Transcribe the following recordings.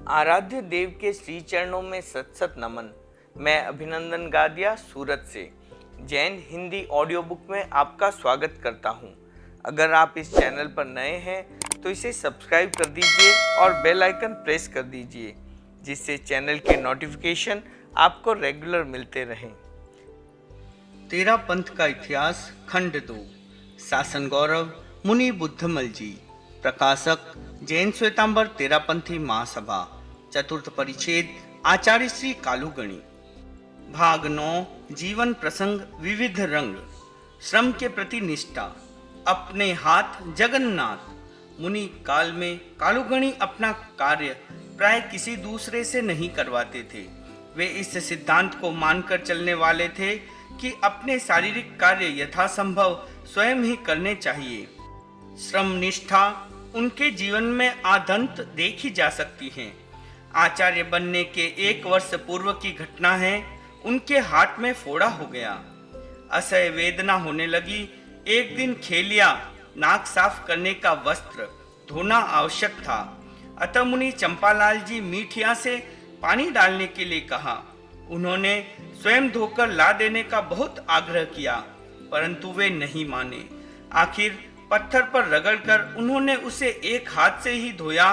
आराध्य देव के श्री चरणों में सत सत नमन। मैं अभिनंदन गादिया सूरत से जैन हिंदी ऑडियो बुक में आपका स्वागत करता हूं। अगर आप इस चैनल पर नए हैं तो इसे सब्सक्राइब कर दीजिए और बेल आइकन प्रेस कर दीजिए, जिससे चैनल के नोटिफिकेशन आपको रेगुलर मिलते रहें। तेरा पंथ का इतिहास खंड 2, शासन गौरव मुनि बुद्धमल जी। प्रकाशक जैन श्वेतांबर तेरापंथी महासभा। चतुर्थ परिच्छेद आचार्य श्री कालूगणी। भाग 9, जीवन प्रसंग विविध रंग। श्रम के प्रति निष्ठा। अपने हाथ जगन्नाथ। मुनि काल में कालूगणी अपना कार्य प्राय किसी दूसरे से नहीं करवाते थे। वे इस सिद्धांत को मानकर चलने वाले थे कि अपने शारीरिक कार्य यथासंभव स्वयं ही करने चाहिए। श्रम निष्ठा उनके जीवन में आदंत देखी जा सकती है। आचार्य बनने के 1 वर्ष पूर्व की घटना है। उनके हाथ में फोड़ा हो गया, असह्य वेदना होने लगी। एक दिन खेलिया नाक साफ करने का वस्त्र धोना आवश्यक था, अतः मुनि चंपालाल जी मीठिया से पानी डालने के लिए कहा। उन्होंने स्वयं धोकर ला देने का बहुत आग्रह किया, परंतु वे नहीं माने। आखिर पत्थर पर रगड़कर उन्होंने उसे एक हाथ से ही धोया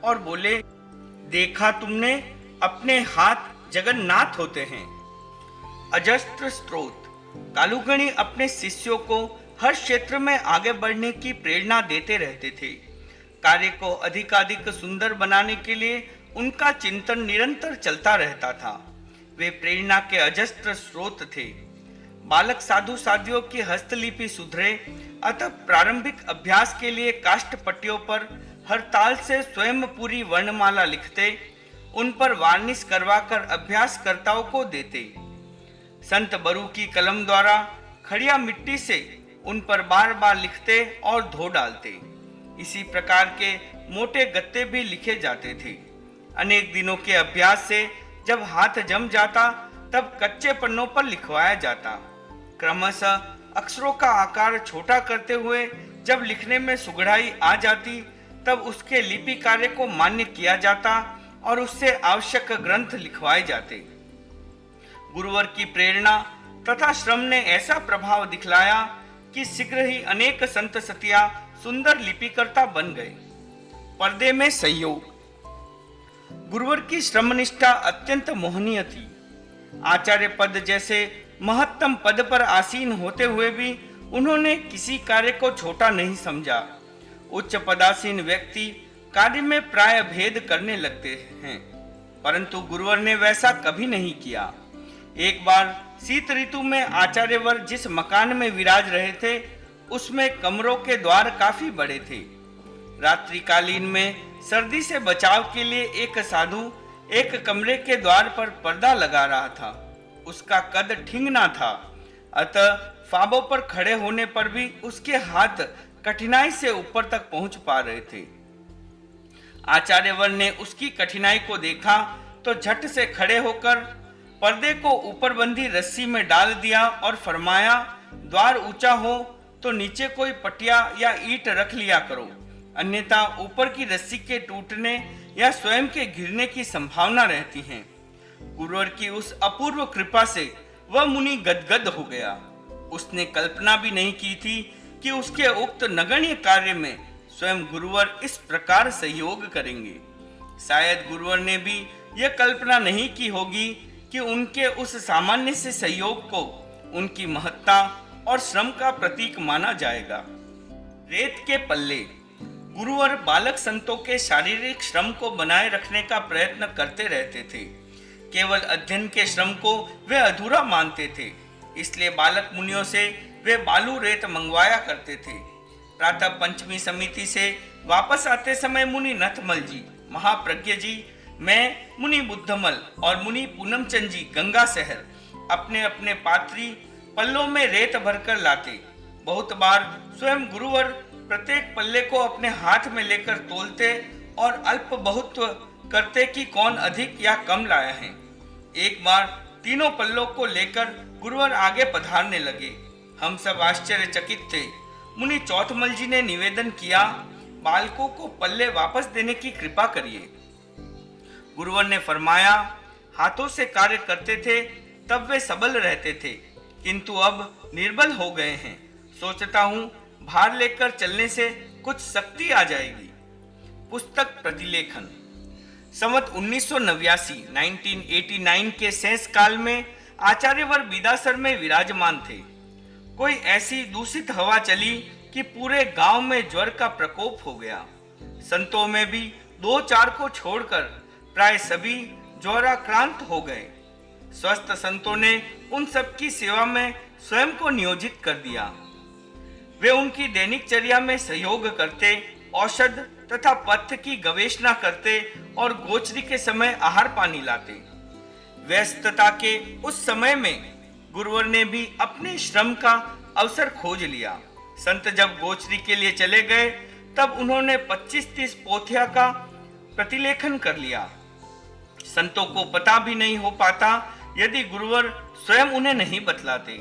और बोले, देखा तुमने, अपने हाथ जगन्नाथ होते हैं। अजस्त्र स्त्रोत। कालूगणी अपने शिष्यों को हर क्षेत्र में आगे बढ़ने की प्रेरणा देते रहते थे। कार्य को अधिकाधिक सुंदर बनाने के लिए उनका चिंतन निरंतर चलता रहता था। वे प्रेरणा के अजस्त्र स्रोत थे। बालक साधु साधियों की हस्तलिपि सुधरे, अतः प्रारंभिक अभ्यास के लिए काष्ठ पट्टियों पर हरताल से स्वयं पूरी वर्णमाला लिखते, उन पर वार्निश करवाकर अभ्यासकर्ताओं को देते। संत बरू की कलम द्वारा खड़िया मिट्टी से उन पर बार बार लिखते और धो डालते। इसी प्रकार के मोटे गत्ते भी लिखे जाते थे। अनेक दिनों के अभ्यास से जब हाथ जम जाता, तब कच्चे पन्नों पर लिखवाया जाता। क्रमशः अक्षरों का आकार छोटा करते हुए जब लिखने में सुगड़ाई आ जाती, तब उसके लिपि कार्य को मान्य किया जाता और उससे आवश्यक ग्रंथ लिखवाए जाते। गुरुवर की प्रेरणा तथा श्रम ने ऐसा प्रभाव दिखलाया कि शीघ्र ही अनेक संत सतिया सुंदर लिपिकर्ता बन गए। पर्दे में सहयोग। गुरुवर की श्रमनिष्ठा अत्यंत मोहनीय थी। आचार्य पद जैसे महत्तम पद पर आसीन होते हुए भी उन्होंने किसी कार्य को छोटा नहीं समझा। उच्च पदासीन व्यक्ति कार्य में प्राय भेद करने लगते हैं, परंतु गुरुवर ने वैसा कभी नहीं किया। एक बार शीत ऋतु में आचार्यवर जिस मकान में विराज रहे थे, उसमें कमरों के द्वार काफी बड़े थे। रात्रिकालीन में सर्दी से बचाव के लिए एक साधु एक कमरे के द्वार पर पर्दा लगा रहा था। उसका कद ठिंगना था, अतः फाबों पर खड़े होने पर भी उसके हाथ कठिनाई से ऊपर तक पहुंच पा रहे थे। आचार्यवर ने उसकी कठिनाई को देखा तो झट से खड़े होकर पर्दे को ऊपर बंधी रस्सी में डाल दिया और फरमाया, द्वार ऊंचा हो तो नीचे कोई पटिया या ईंट रख लिया करो, अन्यथा ऊपर की रस्सी के टूटने या स्वयं के गिरने की संभावना रहती है। गुरुवर की उस अपूर्व कृपा से वह मुनि गदगद हो गया। उसने कल्पना भी नहीं की थी कि उसके उक्त नगण्य कार्य में स्वयं गुरुवर इस प्रकार सहयोग करेंगे। शायद गुरुवर ने भी यह कल्पना नहीं की होगी कि उनके उस सामान्य से सहयोग को उनकी महत्ता और श्रम का प्रतीक माना जाएगा। रेत के पल्ले। गुरुवर बालक संतों के शारीरिक श्रम को बनाए रखने का प्रयत्न करते रहते थे। केवल अध्ययन के श्रम को वे अधूरा मानते थे, इसलिए बालक मुनियों से वे बालू रेत मंगवाया करते थे। प्रातः पंचमी समिति से वापस आते समय मुनि नथमल जी, महाप्रज्ञ जी, मैं, मुनि बुद्धमल और मुनि पूनमचंद जी गंगा शहर अपने अपने पात्री पल्लों में रेत भरकर लाते। बहुत बार स्वयं गुरुवर प्रत्येक पल्ले को अपने हाथ में लेकर तोलते और अल्प बहुत करते कि कौन अधिक या कम लाया है। एक बार तीनों पल्लों को लेकर गुरुवर आगे पधारने लगे। हम सब आश्चर्यचकित थे। मुनि चौथमल जी ने निवेदन किया, बालकों को पल्ले वापस देने की कृपा करिए। गुरुवर ने फरमाया, हाथों से कार्य करते थे तब वे सबल रहते थे, किंतु अब निर्बल हो गए हैं। सोचता हूँ भार लेकर चलने से कुछ शक्ति आ जाएगी। पुस्तक प्रतिलेखन। संवत 1989 के शेष काल में आचार्यवर बिदासर में विराजमान थे। कोई ऐसी दूषित हवा चली कि पूरे गांव में ज्वर का प्रकोप हो गया। संतों में भी 2-4 को छोड़कर प्राय सभी ज्वराक्रांत हो गए। स्वस्थ संतों ने उन सब की सेवा में स्वयं को नियोजित कर दिया। वे उनकी दैनिकचर्या में सहयोग करते, औषध तथा पथ्य की गवेषणा करते और गोचरी के समय आहार पानी लाते। व्यस्तता के उस समय में गुरुवर ने भी अपने श्रम का अवसर खोज लिया। संत जब गोचरी के लिए चले गए तब उन्होंने 25-30 पोथिया का प्रतिलेखन कर लिया। संतों को पता भी नहीं हो पाता यदि गुरुवर स्वयं उन्हें नहीं बतलाते।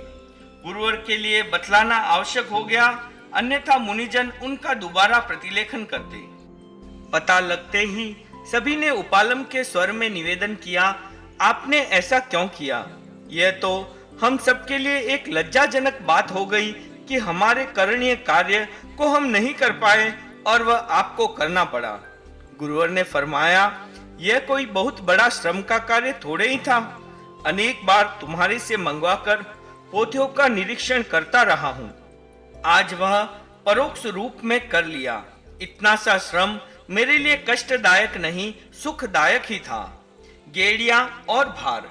गुरुवर के लिए बतलाना आवश्यक हो गया, अन्यथा मुनिजन उनका दोबारा प्रतिलेखन करते। पता लगते ही सभी ने उपालम के स्वर में निवेदन किया, आपने ऐसा क्यों किया? यह तो हम सबके लिए एक लज्जाजनक बात हो गई कि हमारे करणीय कार्य को हम नहीं कर पाए और वह आपको करना पड़ा। गुरुवर ने फरमाया, यह कोई बहुत बड़ा श्रम का कार्य थोड़े ही था। अनेक बार तुम्हारे से मंगवाकर पोथियों का निरीक्षण करता रहा हूँ। आज वह परोक्ष रूप में कर लिया। इतना सा श्रम मेरे लिए कष्टदायक नहीं, सुखदायक ही था। गेड़िया और भार।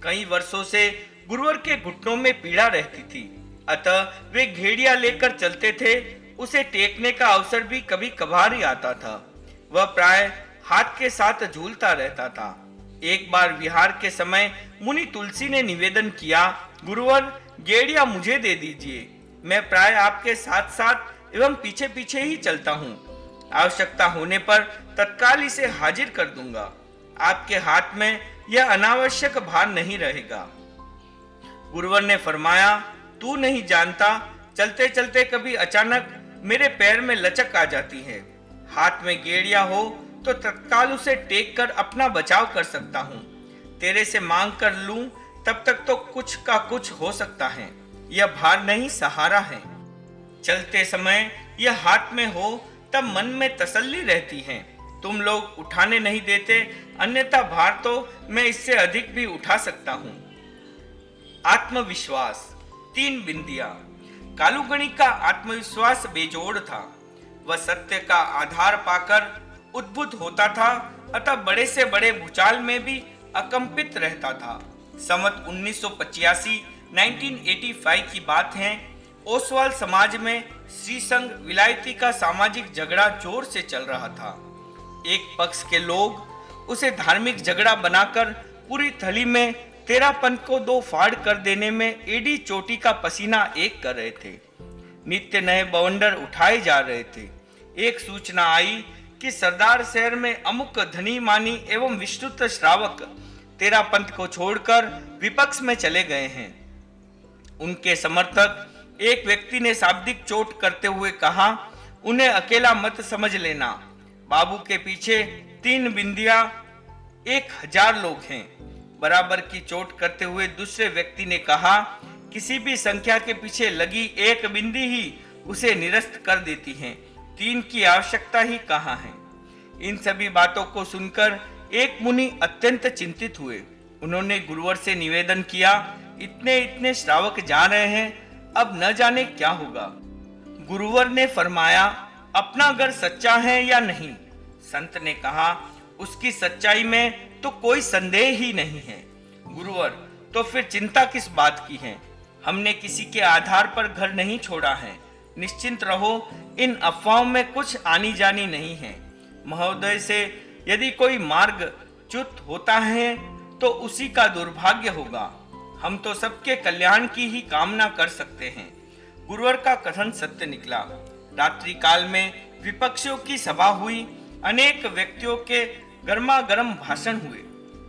कई वर्षों से गुरुवर के घुटनों में पीड़ा रहती थी, अतः वे घेड़िया लेकर चलते थे। उसे टेकने का अवसर भी कभी कभार ही आता था। वह प्राय हाथ के साथ झूलता रहता था। एक बार विहार के समय मुनि तुलसी ने निवेदन किया, गुरुवर गेड़िया मुझे दे दीजिए, मैं प्राय आपके साथ साथ एवं पीछे पीछे ही चलता हूँ। आवश्यकता होने पर तत्काल इसे हाजिर कर दूंगा। आपके हाथ में यह अनावश्यक भार नहीं रहेगा। गुरुवर ने फरमाया, तू नहीं जानता, चलते चलते कभी अचानक मेरे पैर में लचक आ जाती है। हाथ में गेड़िया हो तो तत्काल उसे टेक कर अपना बचाव कर सकता हूँ। तेरे से मांग कर लूं तब तक तो कुछ का कुछ हो सकता है। यह भार नहीं, सहारा है। चलते समय यह हाथ में हो तब मन में तसल्ली रहती है। तुम लोग उठाने नहीं देते, अन्यथा भार तो मैं इससे अधिक भी उठा सकता हूँ। आत्मविश्वास। 3 बिंदिया। कालूगणी का आत्मविश्वास बेजोड़ था। वह सत्य का आधार पाकर उद्भुत होता था, अतः बड़े से बड़े भूचाल में भी अकंपित रहता था। संवत 1985 की बात है। ओसवाल समाज में श्री संघ विलायती का सामाजिक झगड़ा जोर से चल रहा था। एक पक्ष के लोग उसे धार्मिक झगड़ा बनाकर पूरी थली में 13 पंथ को 2 फाड़ कर देने में एडी चोटी का पसीना एक कर रहे थे। नित्य नए बवंडर उठाए जा रहे थे। एक सूचना आई कि सरदार शहर में अमुक धनी मानी एवं विस्तृत श्रावक 13 पंथ को छोड़कर विपक्ष में चले गए हैं। उनके समर्थक एक व्यक्ति ने शाब्दिक चोट करते हुए कहा, उन्हें अकेला मत समझ लेना, बाबू के पीछे 3 बिंदिया 1000 लोग हैं। बराबर की चोट करते हुए दूसरे व्यक्ति ने कहा, किसी भी संख्या के पीछे लगी 1 बिंदी ही उसे निरस्त कर देती है, 3 की आवश्यकता ही कहाँ है। इन सभी बातों को सुनकर एक मुनि अत्यंत चिंतित हुए। उन्होंने गुरुवर से निवेदन किया, इतने श्रावक जा रहे हैं, अब न जाने क्या होगा। गुरुवर ने फरमाया, अपना घर सच्चा है या नहीं? संत ने कहा, उसकी सच्चाई में तो कोई संदेह ही नहीं है। गुरुवर, तो फिर चिंता किस बात की है? हमने किसी के आधार पर घर नहीं छोड़ा है। निश्चिंत रहो, इन अफवाहों में कुछ आनी जानी नहीं है। महोदय से यदि कोई मार्ग च्युत होता है तो उसी का दुर्भाग्य होगा। हम तो सबके कल्याण की ही कामना कर सकते हैं। गुरुवर का कथन सत्य निकला। रात्रि काल में विपक्षियों की सभा हुई। अनेक व्यक्तियों के गर्मा गर्म भाषण हुए।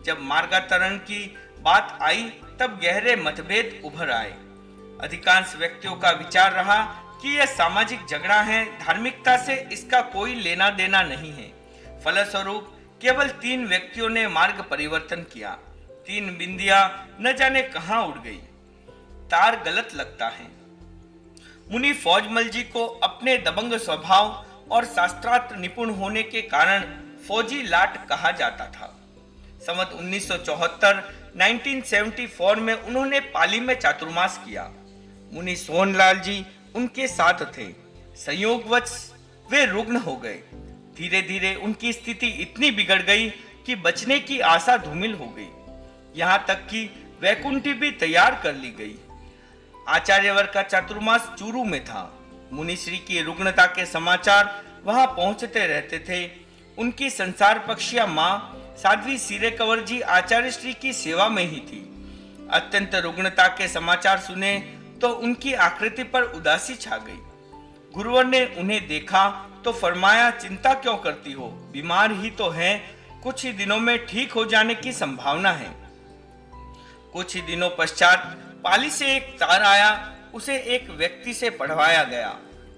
जब मार्गातरण की बात आई तब गहरे मतभेद उभर आए। अधिकांश व्यक्तियों का विचार रहा कि यह सामाजिक झगड़ा है, धार्मिकता से इसका कोई लेना देना नहीं है। फलस्वरूप केवल 3 व्यक्तियों ने मार्ग परिवर्तन किया। 3 बिंदियां न जाने कहां उड़ गई। तार गलत लगता है। मुनि फौजमल जी को अपने दबंग स्वभाव और शास्त्रार्थ निपुण होने के कारण फौजी लाट कहा जाता था। संवत 1974 1974 में उन्होंने पाली में चातुर्मास किया। मुनि सोहनलाल जी उनके साथ थे। संयोगवश वे रुग्ण हो गए। धीरे धीरे उनकी स्थिति इतनी बिगड़ गई कि बचने की आशा धूमिल हो गई। यहाँ तक कि वैकुंठी भी तैयार कर ली गई। आचार्यवर का चातुर्मास चूरू में था। मुनिश्री की रुग्णता के समाचार वहां पहुंचते रहते थे। उनकी संसार पक्षिया मां साध्वी सिरे कंवर जी आचार्य श्री की सेवा में ही थी। अत्यंत रुग्णता के समाचार सुने तो उनकी आकृति पर उदासी छा गई। गुरुवर ने उन्हें देखा तो फरमाया, चिंता क्यों करती हो, बीमार ही तो हैं, कुछ ही दिनों में ठीक हो जाने की संभावना है। कुछ ही दिनों पश्चात पाली से एक तार आया। उसे एक व्यक्ति से पढ़वाया गया।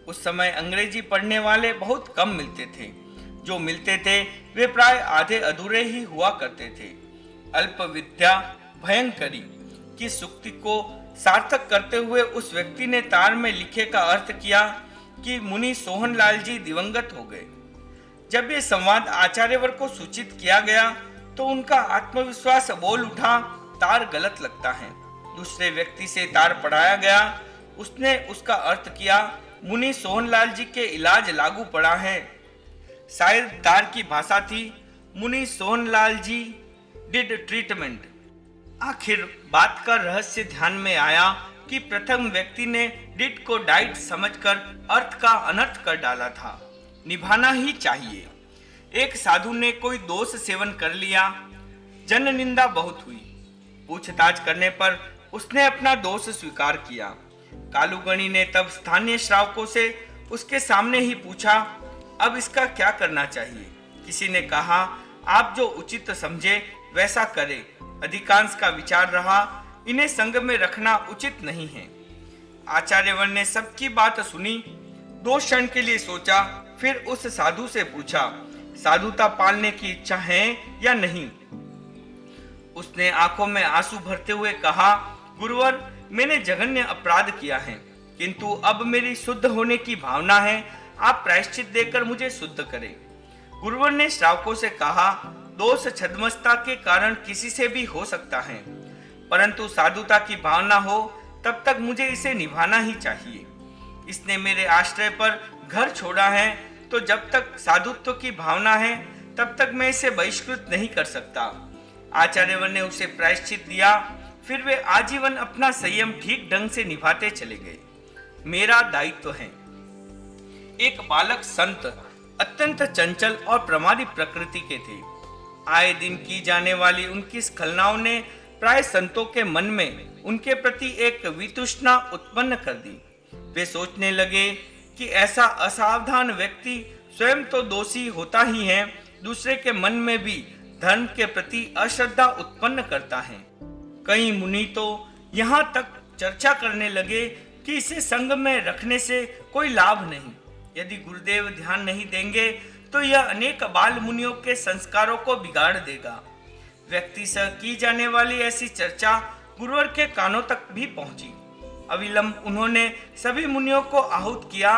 उस समय अंग्रेजी पढ़ने वाले बहुत कम मिलते थे। जो मिलते थे वे प्राय आधे अधूरे ही हुआ करते थे। अल्प विद्या भयंकरी की सूक्ति को सार्थक करते हुए उस व्यक्ति ने तार में लिखे का अर्थ किया कि मुनि सोहनलाल जी दिवंगत हो गए। जब ये संवाद आचार्यवर को सूचित किया गया तो उनका आत्मविश्वास बोल उठा, तार गलत लगता है। दूसरे व्यक्ति से तार पढ़ाया गया। उसने उसका अर्थ किया, मुनि सोहनलाल जी के इलाज लागू पड़ा है। शायद तार की भाषा थी, मुनि सोहनलाल जी डिड ट्रीटमेंट। आखिर बात का रहस्य ध्यान में आया कि प्रथम व्यक्ति ने डिड को डाइट समझकर अर्थ का अनर्थ कर डाला था। निभाना ही चाहिए। एक साधु ने कोई दोष सेवन कर लिया। जन निंदा बहुत हुई। पूछताछ करने पर उसने अपना दोष स्वीकार किया। कालूगणी ने तब स्थानीय श्रावकों से उसके सामने ही पूछा, अब इसका क्या करना चाहिए। किसी ने कहा, आप जो उचित समझे वैसा करे। अधिकांश का विचार रहा, इन्हें संग में रखना उचित नहीं है। आचार्यवर ने सबकी बात सुनी। 2 क्षण के लिए सोचा, फिर उस साधु से पूछा, साधुता पालने की इच्छा है या नहीं। उसने आंखों में आंसू भरते हुए कहा, गुरुवर, मैंने जघन्य अपराध किया है, किंतु अब मेरी शुद्ध होने की भावना है। आप प्रायश्चित देकर मुझे शुद्ध करें। गुरुवर ने श्रावकों से कहा, दोष छद्मस्ता के कारण किसी से भी हो सकता है, परंतु साधुता की भावना हो तब तक मुझे इसे निभाना ही चाहिए। इसने मेरे आश्रय पर घर छोड़ा है, तो जब तक साधुत्व की भावना है तब तक मैं इसे बहिष्कृत नहीं कर सकता। आचार्यवर ने उसे प्रायश्चित दिया। फिर वे आजीवन अपना संयम ठीक ढंग से निभाते चले गए। मेरा दायित्व है। एक बालक संत अत्यंत चंचल और प्रमादी प्रकृति के थे। आए दिन की जाने वाली उनकी स्खलनाओं ने प्राय संतों के मन में उनके प्रति एक वितृष्णा उत्पन्न कर दी। वे सोचने लगे कि ऐसा असावधान व्यक्ति स्वयं तो दोषी होता ही है, दूसरे के मन में भी धर्म के प्रति अश्रद्धा उत्पन्न करता है। कई मुनि तो यहाँ तक चर्चा करने लगे कि इसे संग में रखने से कोई लाभ नहीं। यदि गुरुदेव ध्यान नहीं देंगे तो यह अनेक बाल मुनियों के संस्कारों को बिगाड़ देगा। व्यक्ति से की जाने वाली ऐसी चर्चा गुरुवर के कानों तक भी पहुंची। अविलंब उन्होंने सभी मुनियों को आहूत किया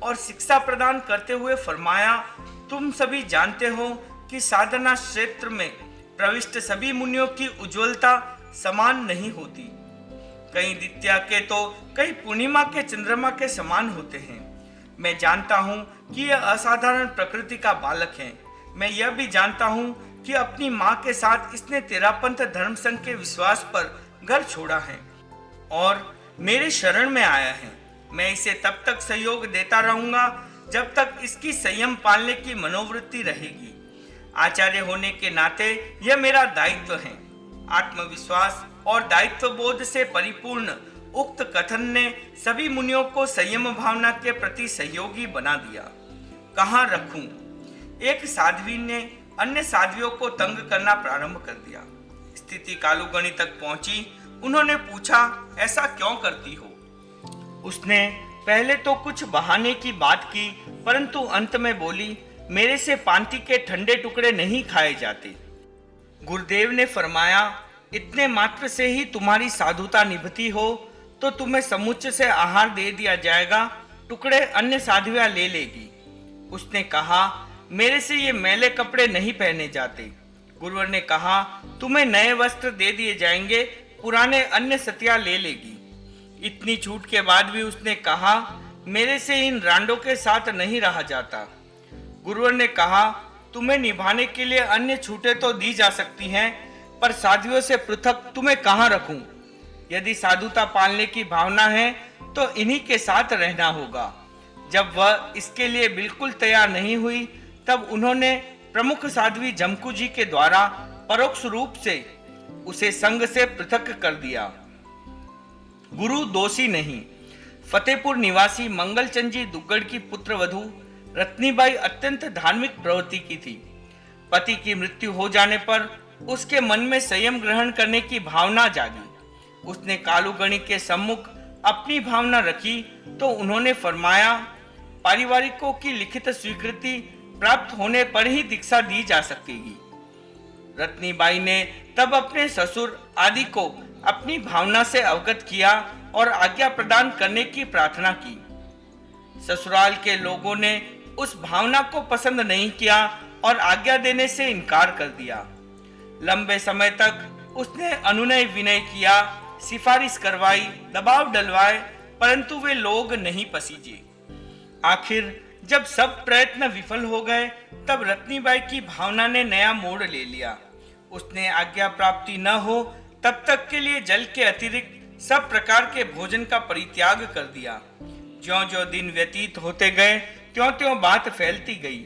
और शिक्षा प्रदान करते हुए फरमाया, तुम सभी जानते हो कि साधना क्षेत्र में प्रविष्ट सभी मुनियों की उज्ज्वलता समान नहीं होती। कई द्वितीया के तो कई पूर्णिमा के चंद्रमा के समान होते हैं। मैं जानता हूँ कि यह असाधारण प्रकृति का बालक है। मैं यह भी जानता हूँ कि अपनी माँ के साथ इसने तेरापंथ धर्म संघ के विश्वास पर घर छोड़ा है और मेरे शरण में आया है। मैं इसे तब तक सहयोग देता रहूंगा जब तक इसकी संयम पालने की मनोवृत्ति रहेगी। आचार्य होने के नाते यह मेरा दायित्व है। आत्मविश्वास और दायित्व बोध से परिपूर्ण उक्त कथन ने सभी मुनियों को संयम भावना के प्रति सहयोगी बना दिया। कहाँ रखूं? एक साध्वी ने अन्य साध्वियों को तंग करना प्रारंभ कर दिया। स्थिति कालूगणी तक पहुंची। उन्होंने पूछा, ऐसा क्यों करती हो? उसने पहले तो कुछ बहाने की बात की, परंतु अंत में बोली, मेरे से पांति के ठंडे टुकड़े नहीं खाए जाते। गुरुदेव ने फरमाया, इतने मात्र से ही तुम्हारी साधुता निभती हो तो तुम्हें समुच्च से आहार दे दिया जाएगा, टुकड़े अन्य साध्वियां ले लेगी। उसने कहा, मेरे से ये मैले कपड़े नहीं पहने जाते। गुरुवर ने कहा, तुम्हें नए वस्त्र दे दिए जाएंगे, पुराने अन्य सतिया ले लेगी। इतनी छूट के बाद भी उसने कहा, मेरे से इन रांडों के साथ नहीं रहा जाता। गुरुवर ने कहा, तुम्हें निभाने के लिए अन्य छूटें तो दी जा सकती हैं, पर साधुओं से पृथक तुम्हें कहाँ रखूं? यदि साधुता पालने की भावना है तो इन्हीं के साथ रहना होगा। जब वह इसके लिए बिल्कुल तैयार नहीं हुई, तब उन्होंने प्रमुख साध्वी जमकू जी के द्वारा परोक्ष रूप से उसे संघ से पृथक कर दिया। गुरु दोषी नहीं। फतेहपुर निवासी मंगलचंद जी दुग्गड़ की पुत्र वधू रत्नीबाई अत्यंत धार्मिक प्रवृत्ति की थी। पति की मृत्यु हो जाने पर उसके मन में संयम ग्रहण करने की भावना जागी। उसने कालूगणी के सम्मुख अपनी भावना रखी तो उन्होंने फरमाया, पारिवारिकों की लिखित स्वीकृति प्राप्त होने पर ही दीक्षा दी जा सकेगी। रत्नीबाई ने तब अपने ससुर आदि को अपनी भावना से अवगत किया और आज्ञा प्रदान करने की प्रार्थना की। ससुराल के लोगों ने उस भावना को पसंद नहीं किया और आज्ञा देने से इनकार कर दिया। लंबे समय तक उसने अनुनय विनय किया, सिफारिश करवाई, दबाव डलवाए, परंतु वे लोग नहीं पसीजे। आखिर जब सब प्रयत्न विफल हो गए, तब रत्नीबाई की भावना ने नया मोड़ ले लिया। उसने आज्ञा प्राप्ति न हो तब तक के लिए जल के अतिरिक्त सब प्रकार के भोजन का परित्याग कर दिया। ज्यों-ज्यों दिन व्यतीत होते गए, त्यों-त्यों बात फैलती गई।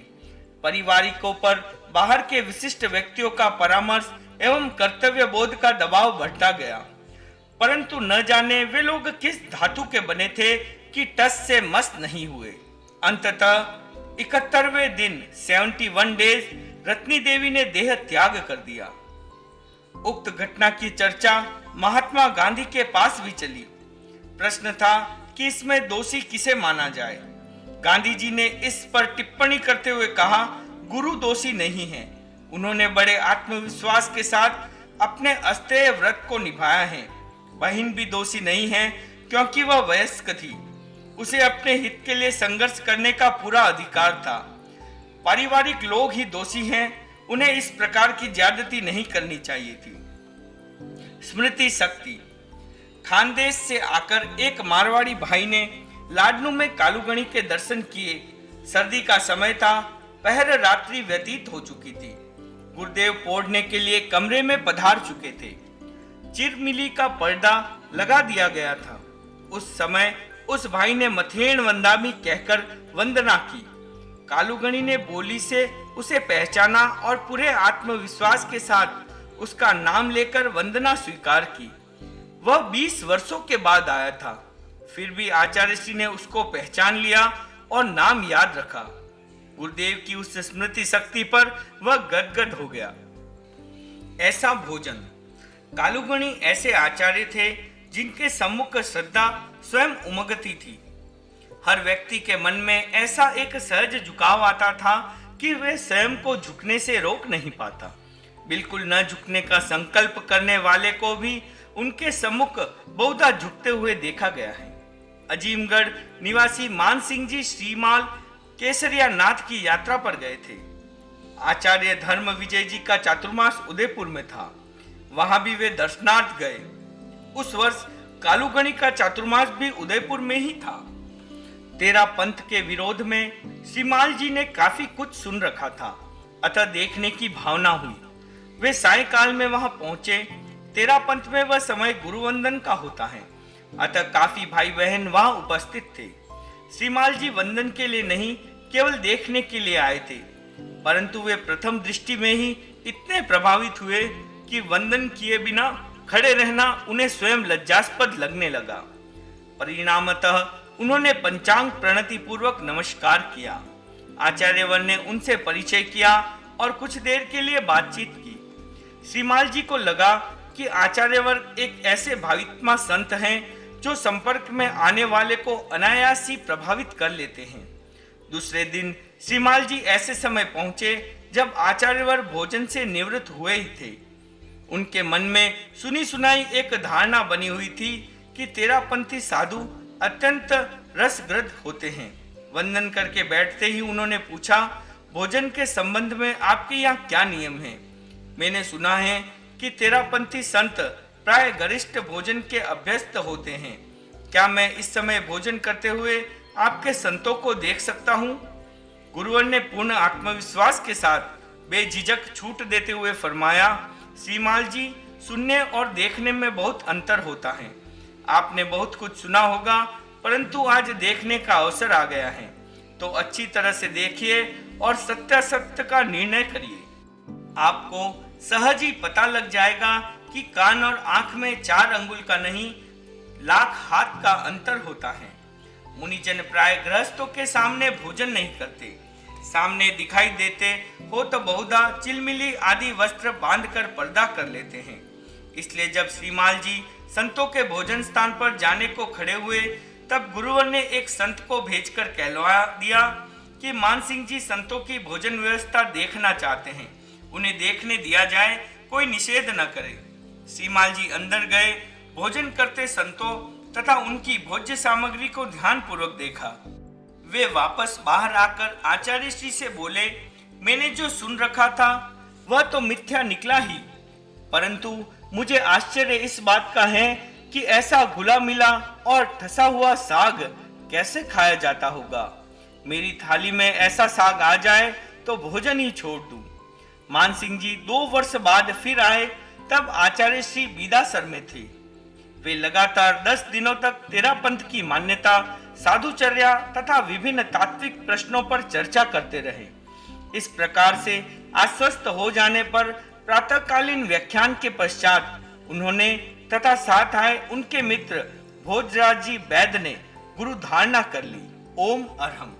परिवारिकों पर बाहर के विशिष्ट व्यक्तियों का परामर्श एवं कर्तव्य बोध का दबाव बढ़ता गया, परंतु न जाने वे लोग किस धातु के बने थे कि टस से मस नहीं हुए। अंततः 71वें दिन 71 डेज रत्नी देवी ने देह त्याग कर दिया। उक्त घटना की चर्चा महात्मा गांधी के पास भी चली। प्रश्न था कि इसमें दोषी किसे माना जाए। गांधी जी ने इस पर टिप्पणी करते हुए कहा, गुरु दोषी नहीं है। उन्होंने बड़े आत्मविश्वास के साथ अपने अस्तेय व्रत को निभाया है। बहन भी दोषी नहीं है क्योंकि वह वयस्क थी। उसे अपने हित के लिए संघर्ष करने का पूरा अधिकार था। पारिवारिक लोग ही दोषी हैं, उन्हें इस प्रकार की ज्यादती नहीं करनी चाहिए थी। स्मृति शक्ति। खानदेश से आकर एक मारवाड़ी भाई ने लाडनू में कालूगणी के दर्शन किए। सर्दी का समय था, पहर रात्रि व्यतीत हो चुकी थी। गुरुदेव पौढ़ने के लिए कमरे में पधार चुके थे। चिरमिली का पर्दा लगा दिया गया था। उस समय उस भाई ने मथेण वंदामी कहकर वंदना की। कालूगणी ने बोली से उसे पहचाना और पूरे आत्मविश्वास के साथ उसका नाम लेकर वंदना स्वीकार की। वह 20 वर्षों के बाद आया था, फिर भी आचार्य श्री ने उसको पहचान लिया और नाम याद रखा। गुरुदेव की उस स्मृति शक्ति पर वह गदगद हो गया। ऐसा भोजन। कालूगणी ऐसे आचार्य थे जिनके सम्मुख श्रद्धा स्वयं उमगती थी। हर व्यक्ति के मन में ऐसा एक सहज झुकाव आता था कि वे स्वयं को झुकने से रोक नहीं पाता। बिल्कुल न झुकने का संकल्प करने वाले को भी उनके सम्मुख बहुधा झुकते हुए देखा गया है। अजीमगढ़ निवासी मान सिंह जी श्रीमाल केसरिया नाथ की यात्रा पर गए थे। आचार्य धर्म विजय जी का चातुर्मास उदयपुर में था, वहां भी वे दर्शनार्थ गए। उस वर्ष कालूगणी का चातुर्मास भी उदयपुर में ही था। तेरा पंथ के विरोध में श्रीमाल जी ने काफी कुछ सुन रखा था, अतः देखने की भावना हुई। वे सायंकाल में वहां पहुंचे। तेरा पंथ में वह समय गुरुवंदन का होता है, अतः काफी भाई बहन वहां उपस्थित थे। श्रीमाल जी वंदन के लिए नहीं, केवल देखने के लिए आए थे, परंतु वे प्रथम दृष्टि में ही इतने प्रभावित हुए कि वंदन किए बिना खड़े रहना उन्हें स्वयं लज्जास्पद लगने लगा। परिणामतः उन्होंने पंचांग प्रणति पूर्वक नमस्कार किया। आचार्यवर ने उनसे परिचय किया और कुछ देर के लिए बातचीत की। श्रीमाल जी को लगा कि आचार्यवर एक ऐसे भावित्मा संत हैं जो संपर्क में आने वाले को अनायास ही प्रभावित कर लेते हैं। दूसरे दिन श्रीमाल जी ऐसे समय पहुंचे जब आचार्यवर भोजन से निवृत्त हुए ही थे। उनके मन में सुनी सुनाई एक धारणा बनी हुई थी कि तेरापंथी साधु अत्यंत रसग्रद होते हैं। वंदन करके बैठते ही उन्होंने पूछा, भोजन के संबंध में आपके यहाँ क्या नियम है? मैंने सुना है कि तेरापंथी संत प्राय गरिष्ठ भोजन के अभ्यस्त होते हैं। क्या मैं इस समय भोजन करते हुए आपके संतों को देख सकता हूँ? गुरुवर ने पूर्ण आत्मविश्वास के साथ बेझिझक छूट देते हुए फरमाया, श्रीमाल जी, सुनने और देखने में बहुत अंतर होता है। आपने बहुत कुछ सुना होगा, परंतु आज देखने का अवसर आ गया है, तो अच्छी तरह से देखिए और सत्यासत्य का निर्णय करिए। आपको सहज ही पता लग जाएगा कि कान और आंख में 4 अंगुल का नहीं, लाख हाथ का अंतर होता है। मुनिजन प्राय गृहस्थों के सामने भोजन नहीं करते। सामने दिखाई देते हो तो बहुधा चिलमिली आदि वस्त्र बांधकर पर्दा कर लेते हैं। इसलिए जब श्रीमाल जी संतों के भोजन स्थान पर जाने को खड़े हुए, तब गुरुवर ने एक संत को भेजकर कहलवा दिया कि मान सिंह जी संतों की भोजन व्यवस्था देखना चाहते हैं, उन्हें देखने दिया जाए, कोई निषेध न करे। श्रीमाल जी अंदर गए, भोजन करते संतों तथा उनकी भोज्य सामग्री को ध्यान पूर्वक देखा। वे वापस बाहर आकर आचार्य श्री से बोले, मैंने जो सुन रखा था वह तो मिथ्या निकला ही, परंतु मुझे आश्चर्य इस बात का है कि ऐसा घुला मिला और ठसा हुआ साग कैसे खाया जाता होगा। मेरी थाली में ऐसा साग आ जाए तो भोजन ही छोड़ दूं। मान सिंह जी 2 वर्ष बाद फिर आए, तब आचार्य श्री बीदासर में थे। वे लगातार 10 दिनों तक तेरापंथ की मान्यता, साधुचर्या तथा विभिन्न तात्विक प्रश्नों पर चर्चा करते रहे। इस प्रकार से आश्वस्त हो जाने पर प्रातःकालीन व्याख्यान के पश्चात उन्होंने तथा साथ आए उनके मित्र भोजराज जी वैद्य ने गुरु धारणा कर ली। ओम अरहम।